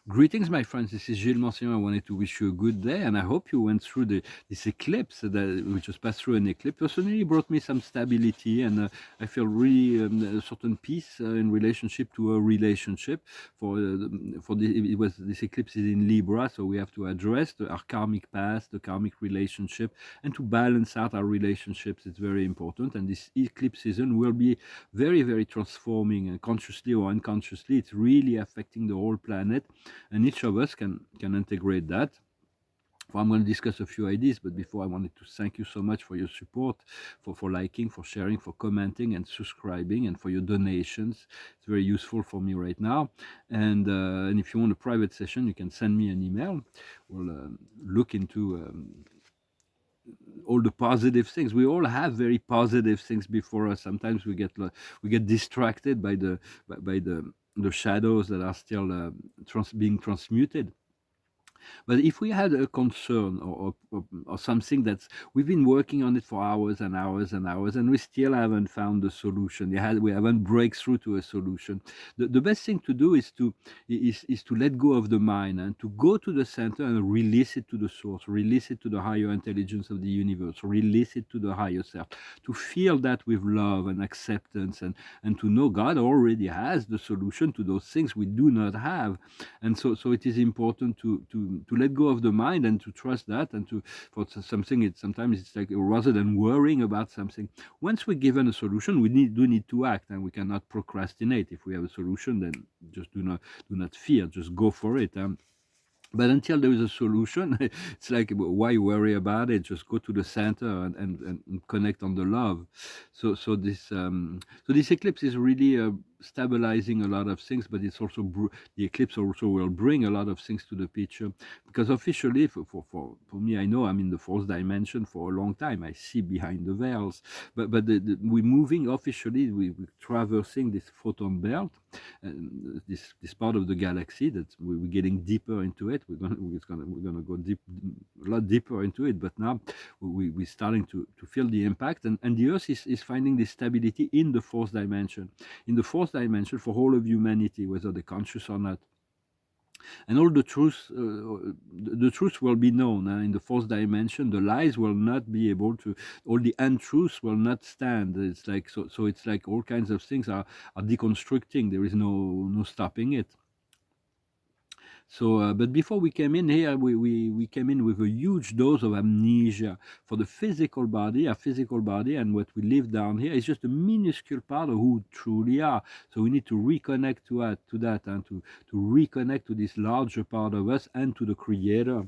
Greetings, my friends. This is Gilles Monsignor. I wanted to wish you a good day, and I hope you went through this eclipse that we just passed through an eclipse. Personally, brought me some stability, and I feel really a certain peace in relationship to a relationship. It was this eclipse is in Libra, so we have to address our karmic past, the karmic relationship, and to balance out our relationships. It's very important, and this eclipse season will be very, very transforming, and consciously or unconsciously, it's really affecting the whole planet, and each of us can integrate that. Well, I'm going to discuss a few ideas, but before, I wanted to thank you so much for your support, for liking, for sharing, for commenting and subscribing, and for your donations. It's very useful for me right now. And if you want a private session, you can send me an email. We'll look into all the positive things. We all have very positive things before us. Sometimes we get distracted by the shadows that are still being transmuted. But if we had a concern, or something that's we've been working on it for hours and hours and hours, and we still haven't found a solution, we haven't breakthrough to a solution, the best thing to do is to let go of the mind and to go to the center and release it to the source, release it to the higher intelligence of the universe, release it to the higher self, to feel that with love and acceptance, and to know God already has the solution to those things we do not have. And so it is important to let go of the mind and to trust that, and to for something, it's sometimes it's like, rather than worrying about something, once we're given a solution, we do need to act, and we cannot procrastinate. If we have a solution, then just do not fear, just go for it. But until there is a solution, it's like, why worry about it? Just go to the center and connect on the love. So this eclipse is really stabilizing a lot of things, but it's also the eclipse also will bring a lot of things to the picture, because officially, for me, I know I'm in the fourth dimension for a long time. I see behind the veils, but we're moving officially. We're traversing this photon belt, this part of the galaxy that we're getting deeper into it. We're gonna go a lot deeper into it. But now we're starting to feel the impact, and the Earth is finding this stability in the fourth dimension. In the fourth dimension, for all of humanity, whether they're conscious or not, and all the truth will be known in the fourth dimension. The lies will not be able to, all the untruths will not stand. It's like, so it's like all kinds of things are deconstructing. There is no stopping it. So, but before we came in here, we came in with a huge dose of amnesia for the physical body. Our physical body and what we live down here is just a minuscule part of who we truly are. So we need to reconnect to that, and to reconnect to this larger part of us and to the Creator.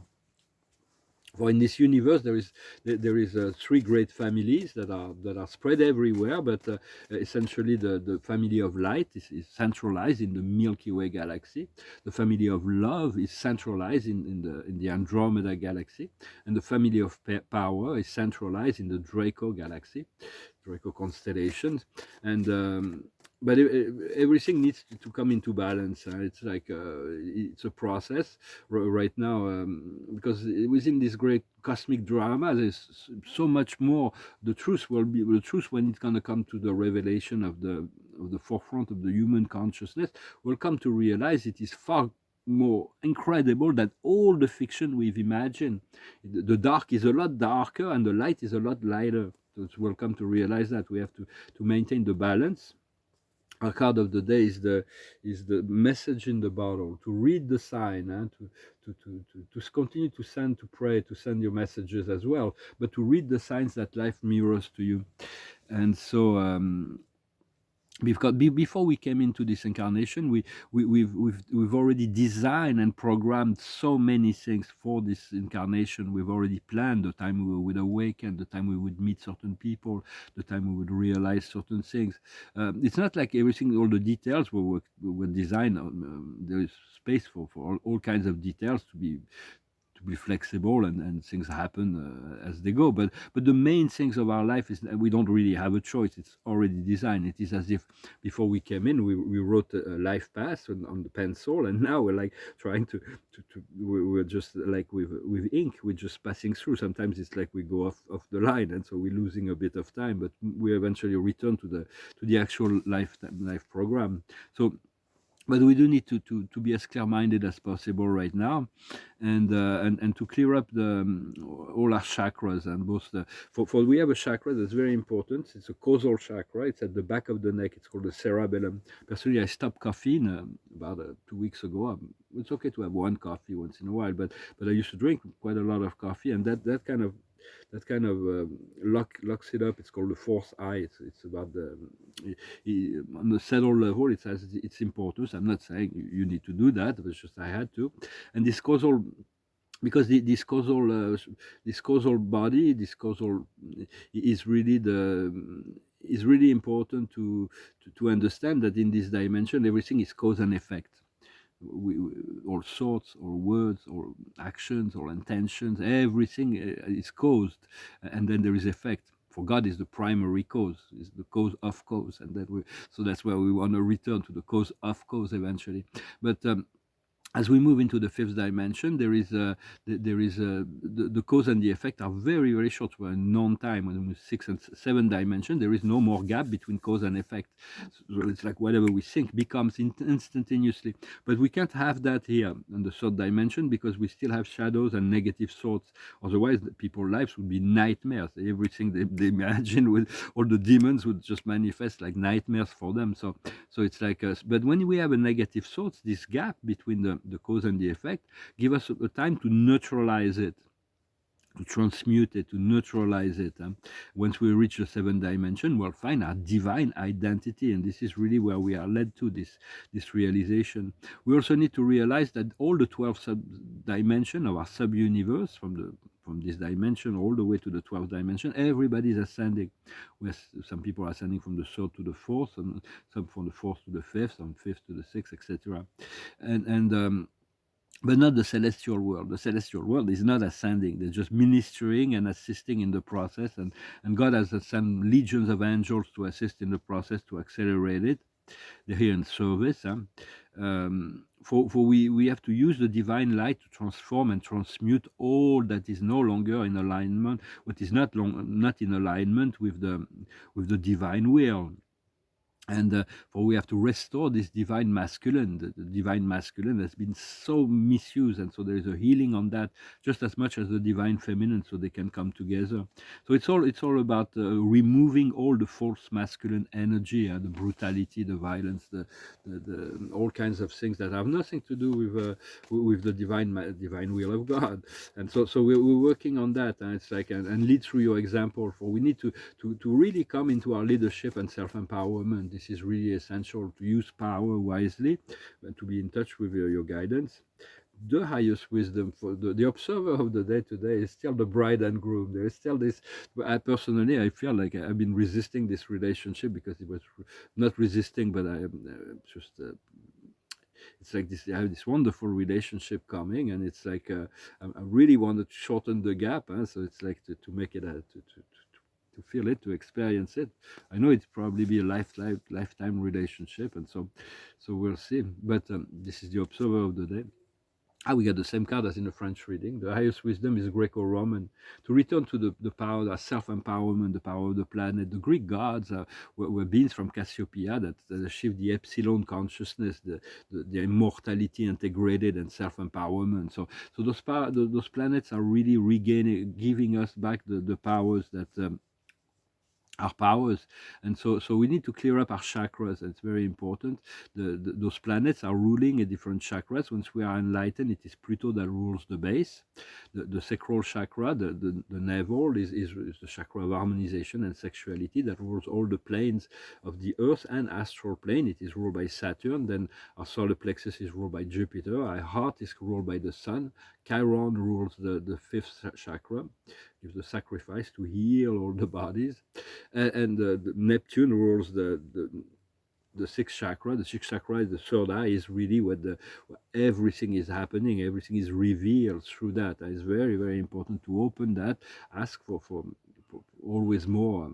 For in this universe, there is three great families that are spread everywhere, but essentially the family of light is centralized in the Milky Way galaxy. The family of love is centralized in the Andromeda galaxy, and the family of power is centralized in the Draco galaxy, Draco constellations. And but everything needs to come into balance. It's like it's a process right now, because within this great cosmic drama, there's so much more. The truth when it's going to come to the revelation of the forefront of the human consciousness. We'll come to realize it is far more incredible than all the fiction we've imagined. The dark is a lot darker, and the light is a lot lighter. So we'll come to realize that we have to maintain the balance. Our card of the day is the message in the bottle. To read the sign, and to continue to send, to pray, to send your messages as well, but to read the signs that life mirrors to you. And so before we came into this incarnation, we've already designed and programmed so many things for this incarnation. We've already planned the time we would awaken, the time we would meet certain people, the time we would realize certain things. It's not like everything, all the details were designed. There is space for all kinds of details to be flexible, and things happen as they go. But the main things of our life is that we don't really have a choice. It's already designed. It is as if before we came in, we wrote a life path on the pencil, and now we're like trying we're just like with ink. We're just passing through. Sometimes it's like we go off the line, and so we're losing a bit of time. But we eventually return to the actual life program. So but we do need to be as clear-minded as possible right now, and to clear up the all our chakras, and both the for we have a chakra that's very important. It's a causal chakra. It's at the back of the neck. It's called the cerebellum. Personally, I stopped caffeine about 2 weeks ago. It's okay to have one coffee once in a while, but I used to drink quite a lot of coffee, and that kind of locks it up. It's called the fourth eye. It's about the on the cellular level. It has its importance. I'm not saying you need to do that, but it's just I had to. And this causal, because this causal body, this causal is really the is really important to understand that in this dimension everything is cause and effect. All thoughts or words or actions or intentions, everything is caused, and then there is effect. For God is the primary cause, is the cause of cause, and so that's where we want to return to the cause of cause eventually. But as we move into the fifth dimension, the cause and the effect are very, very short. We're in non-time. When we six and seven dimension, there is no more gap between cause and effect. So it's like whatever we think becomes instantaneously. But we can't have that here in the third dimension, because we still have shadows and negative thoughts. Otherwise, people's lives would be nightmares. Everything they imagine, with all the demons, would just manifest like nightmares for them. So it's like us. But when we have a negative thoughts, this gap between the cause and the effect, give us a time to neutralize it, to transmute it, to neutralize it. Once we reach the seventh dimension, we'll find our divine identity, and this is really where we are led to, this realization. We also need to realize that all the 12 sub-dimension of our sub-universe, from this dimension all the way to the 12th dimension, everybody is ascending. Some people are ascending from the third to the fourth, and some from the fourth to the fifth, some fifth to the sixth, etc. And but not the celestial world. The celestial world is not ascending. They're just ministering and assisting in the process. And God has sent legions of angels to assist in the process, to accelerate it. They're here in service. For we have to use the divine light to transform and transmute all that is no longer in alignment, what is not in alignment with the divine will. And for we have to restore this divine masculine. The divine masculine has been so misused, and so there is a healing on that, just as much as the divine feminine, so they can come together. So it's all about removing all the false masculine energy, the brutality, the violence, the all kinds of things that have nothing to do with the divine will of God. And so we're working on that, and it's like and lead through your example. For we need to really come into our leadership and self-empowerment. This is really essential, to use power wisely and to be in touch with your guidance. The highest wisdom for the observer of the day today is still the bride and groom. There is still this. Personally, I feel like I've been resisting this relationship, because it was not resisting, but I just it's like this. I have this wonderful relationship coming, and it's like I really want to shorten the gap. So it's like to make it to feel it, to experience it. I know it's probably be a lifetime relationship, and so we'll see. But this is the observer of the day. We got the same card as in the French reading. The highest wisdom is Greco-Roman. To return to the power, the self-empowerment, the power of the planet. The Greek gods were beings from Cassiopeia that achieved the epsilon consciousness, the immortality integrated, and self-empowerment. So those planets are really giving us back the powers that our powers. And so we need to clear up our chakras. It's very important. Those planets are ruling a different chakras. Once we are enlightened, it is Pluto that rules the base. The sacral chakra, the navel, is the chakra of harmonization and sexuality, that rules all the planes of the earth and astral plane. It is ruled by Saturn. Then our solar plexus is ruled by Jupiter. Our heart is ruled by the sun. Chiron rules the fifth chakra, gives the sacrifice to heal all the bodies. And the Neptune rules the sixth chakra. The sixth chakra, the third eye, is really where everything is happening. Everything is revealed through that. It's very, very important to open that. Ask for always more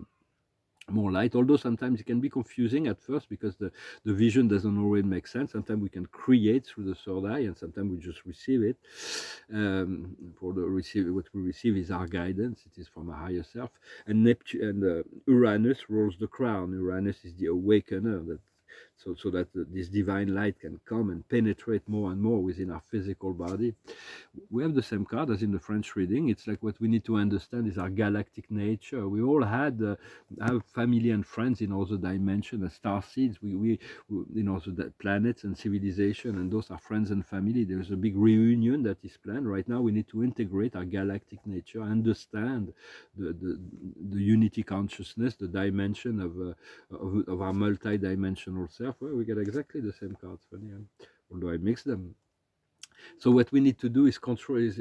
light, although sometimes it can be confusing at first, because the vision doesn't always make sense. Sometimes we can create through the third eye, and sometimes we just receive it. What we receive is our guidance. It is from a higher self. And Neptune and Uranus rules the crown. Uranus is the awakener, so that this divine light can come and penetrate more and more within our physical body. We have the same card as in the French reading. It's like what we need to understand is our galactic nature. We all have family and friends in other dimension as star seeds. We in also that planets and civilization, and those are friends and family. There's a big reunion that is planned right now. We need to integrate our galactic nature, understand the unity consciousness, the dimension of our multi-dimensional self. Well, we get exactly the same cards, funny, although I mix them. So what we need to do is control is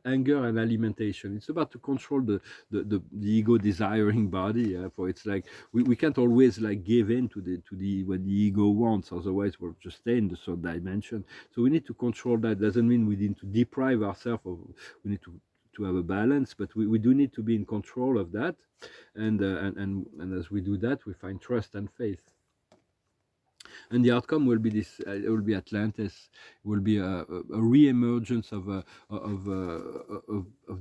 anger and alimentation. It's about to control the ego desiring body. For it's like we can't always like give in to the what the ego wants. Otherwise, we'll just stay in the third dimension. So we need to control that. Doesn't mean we need to deprive ourselves of. We need to have a balance, but we do need to be in control of that. And as we do that, we find trust and faith. And the outcome will be this. It will be Atlantis. It will be a re-emergence of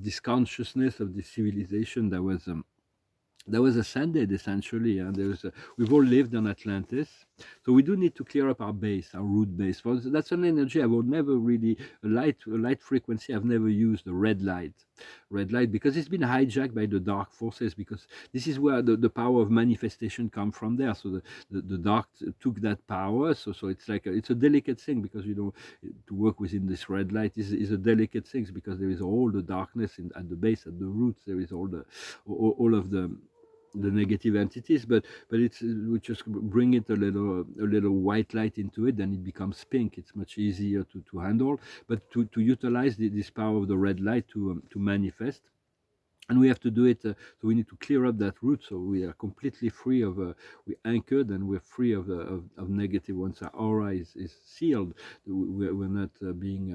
this consciousness of this civilization that was ascended essentially. And we've all lived on Atlantis, so we do need to clear up our base, our root base. For that's an energy I will never really a light frequency. I've never used the red light, because it's been hijacked by the dark forces. Because this is where the power of manifestation comes from. There, so the dark took that power. So it's like it's a delicate thing, because to work within this red light is a delicate thing, because there is all the darkness at the base, at the roots. There is all of the negative entities, but it's we just bring it a little white light into it, then it becomes pink. It's much easier to handle, but to utilize this power of the red light to manifest. And we have to do it, so we need to clear up that root, so we are completely free of we're anchored, and we're free of negative. Once our aura is sealed, we're not being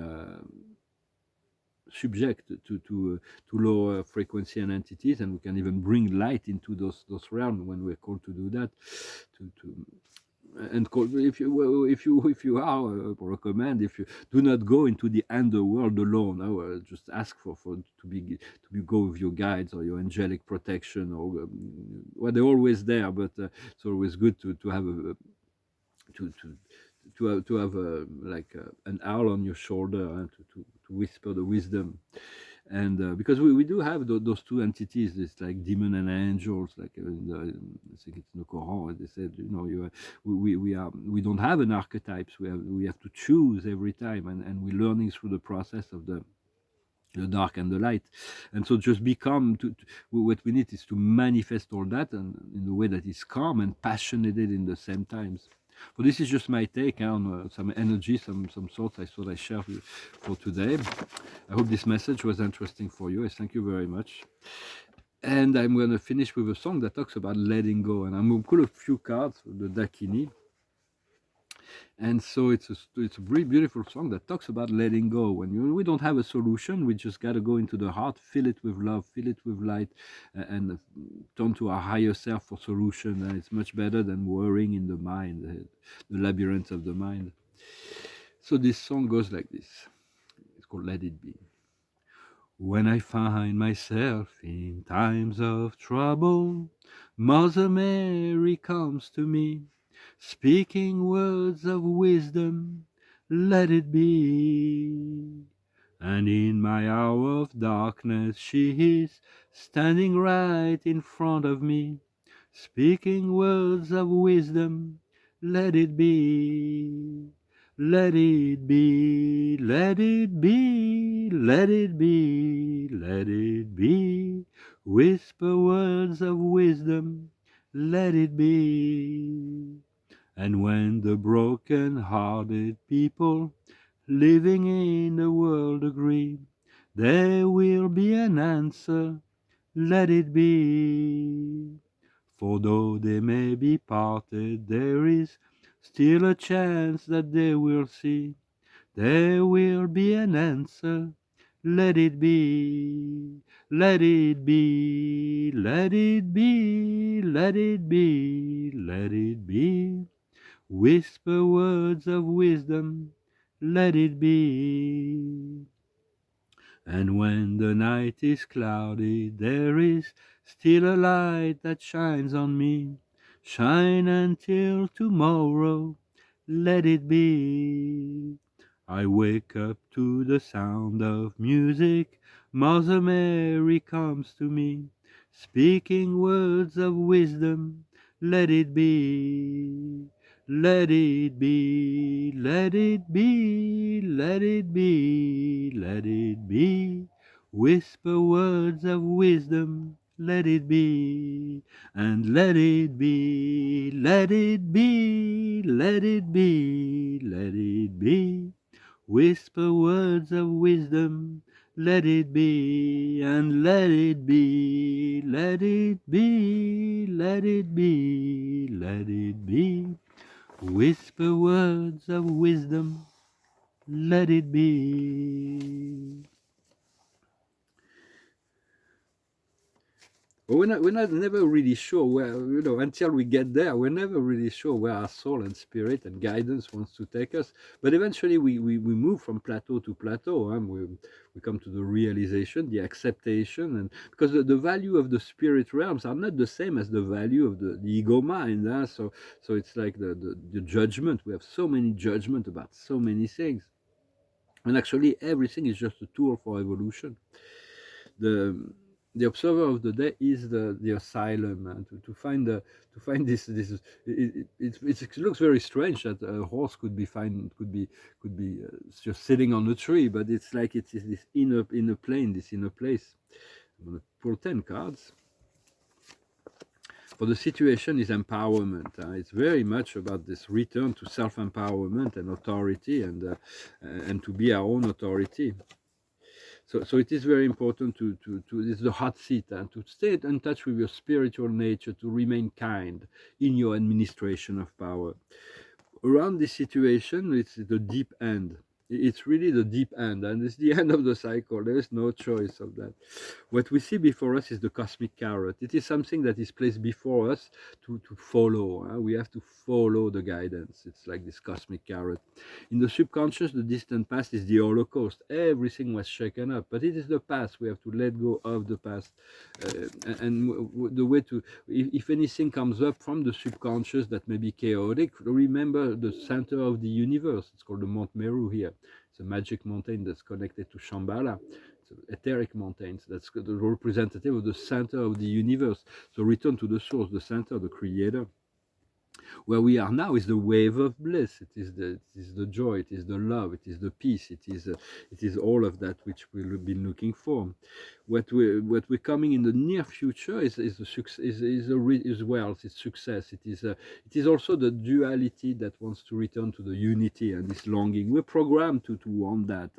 subject to lower frequency and entities, and we can even bring light into those realms when we're called to do that. To and if you are recommend, if you do not go into the underworld alone. I will just ask for go with your guides or your angelic protection, or well, they're always there, but it's always good to have a to have an owl on your shoulder, and to whisper the wisdom. And because we do have those two entities, it's like demon and angels, like I think it's in the Quran. They said, we don't have an archetypes. We have to choose every time, and we're learning through the process of the dark and the light. And so just become what we need is to manifest all that, and in a way that is calm and passionate in the same times. So this is just my take on some energy, some thoughts I thought I shared for today. I hope this message was interesting for you. I thank you very much. And I'm going to finish with a song that talks about letting go. And I'm going to pull a few cards, the Dakini. And so it's a really beautiful song that talks about letting go. When we don't have a solution, we just got to go into the heart, fill it with love, fill it with light, and turn to our higher self for solution. And it's much better than worrying in the mind, the labyrinth of the mind. So this song goes like this. It's called Let It Be. When I find myself in times of trouble, Mother Mary comes to me, speaking words of wisdom, let it be. And in my hour of darkness, she is standing right in front of me, speaking words of wisdom, let it be. Let it be, let it be, let it be, let it be. Whisper words of wisdom, let it be. And when the broken-hearted people living in the world agree, there will be an answer, let it be. For though they may be parted, there is still a chance that they will see. There will be an answer, let it be. Let it be, let it be, let it be, let it be. Whisper words of wisdom, let it be. And when the night is cloudy, there is still a light that shines on me, Shine until tomorrow, let it be. I wake up to the sound of music. Mother Mary comes to me, speaking words of wisdom. Let it be, let it be, let it be, let it be, let it be. Whisper words of wisdom, let it be, and let it be, let it be, let it be, let it be. Whisper words of wisdom, let it be, and let it be, let it be, let it be, let it be. Whisper words of wisdom, let it be. But we're not never really sure where, until we get there, we're never really sure where our soul and spirit and guidance wants to take us. But eventually we move from plateau to plateau. We come to the realization, the acceptation, and because the value of the spirit realms are not the same as the value of the ego mind. So it's like the judgment. We have so many judgment about so many things. And actually everything is just a tool for evolution. The the observer of the day is the asylum, and to find it looks very strange that a horse could be just sitting on a tree, but it's like it is this inner plane, this inner place. I'm going to pull 10 cards. For the situation is empowerment. It's very much about this return to self-empowerment and authority, and to be our own authority. So it is very important to it's the hot seat, and to stay in touch with your spiritual nature, to remain kind in your administration of power. Around this situation, it's the deep end. It's really the deep end, and it's the end of the cycle. There is no choice of that. What we see before us is the cosmic carrot. It is something that is placed before us to follow. We have to follow the guidance. It's like this cosmic carrot. In the subconscious, the distant past is the Holocaust. Everything was shaken up, but it is the past. We have to let go of the past. The way to, if anything comes up from the subconscious that may be chaotic, remember the center of the universe. It's called the Mount Meru here. It's a magic mountain that's connected to Shambhala. It's etheric mountains. That's the representative of the center of the universe. So return to the source, the center, the creator. Where we are now is the wave of bliss. It is the joy. It is the love. It is the peace. It is all of that which we've been looking for. What we're coming in the near future is wealth. It's success. It is also the duality that wants to return to the unity and this longing. We're programmed to want that.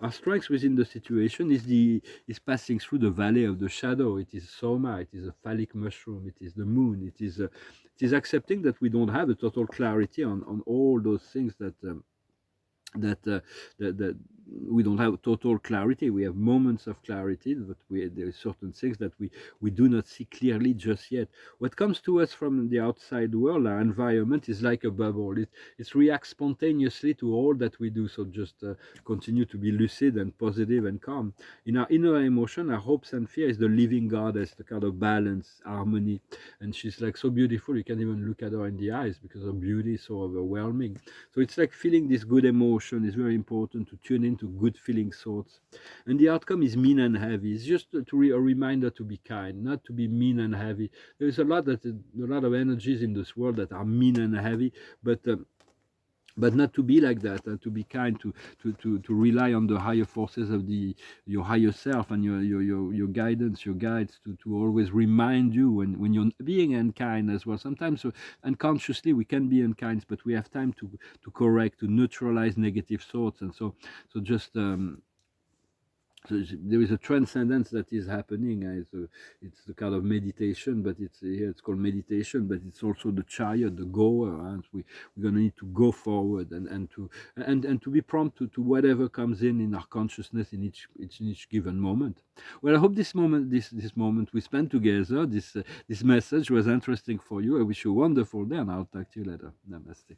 Our strength within the situation is passing through the valley of the shadow. It is soma. It is a phallic mushroom. It is the moon. It is accepting that we don't have a total clarity on all those things that we don't have total clarity. We have moments of clarity, but there are certain things that we do not see clearly just yet. What comes to us from the outside world, our environment, is like a bubble. It reacts spontaneously to all that we do. So just continue to be lucid and positive and calm. In our inner emotion, our hopes and fear is the living goddess, the kind of balance, harmony, and she's like so beautiful. You can't even look at her in the eyes because her beauty is so overwhelming. So it's like feeling this good emotion is very important, to tune into good feeling thoughts. And the outcome is mean and heavy. It's just a reminder to be kind, not to be mean and heavy. There is a lot of energies in this world that are mean and heavy, but not to be like that, to be kind, to rely on the higher forces of your higher self and your guidance, your guides, to always remind you when you're being unkind as well. Sometimes unconsciously we can be unkind, but we have time to correct, to neutralize negative thoughts. And so just so there is a transcendence that is happening. It's the kind of meditation, but it's called meditation, but it's also the chariot, the goer. And we're going to need to go forward and to be prompt to whatever comes in our consciousness in each given moment. Well, I hope this moment we spent together, this message was interesting for you. I wish you a wonderful day, and I'll talk to you later. Namaste.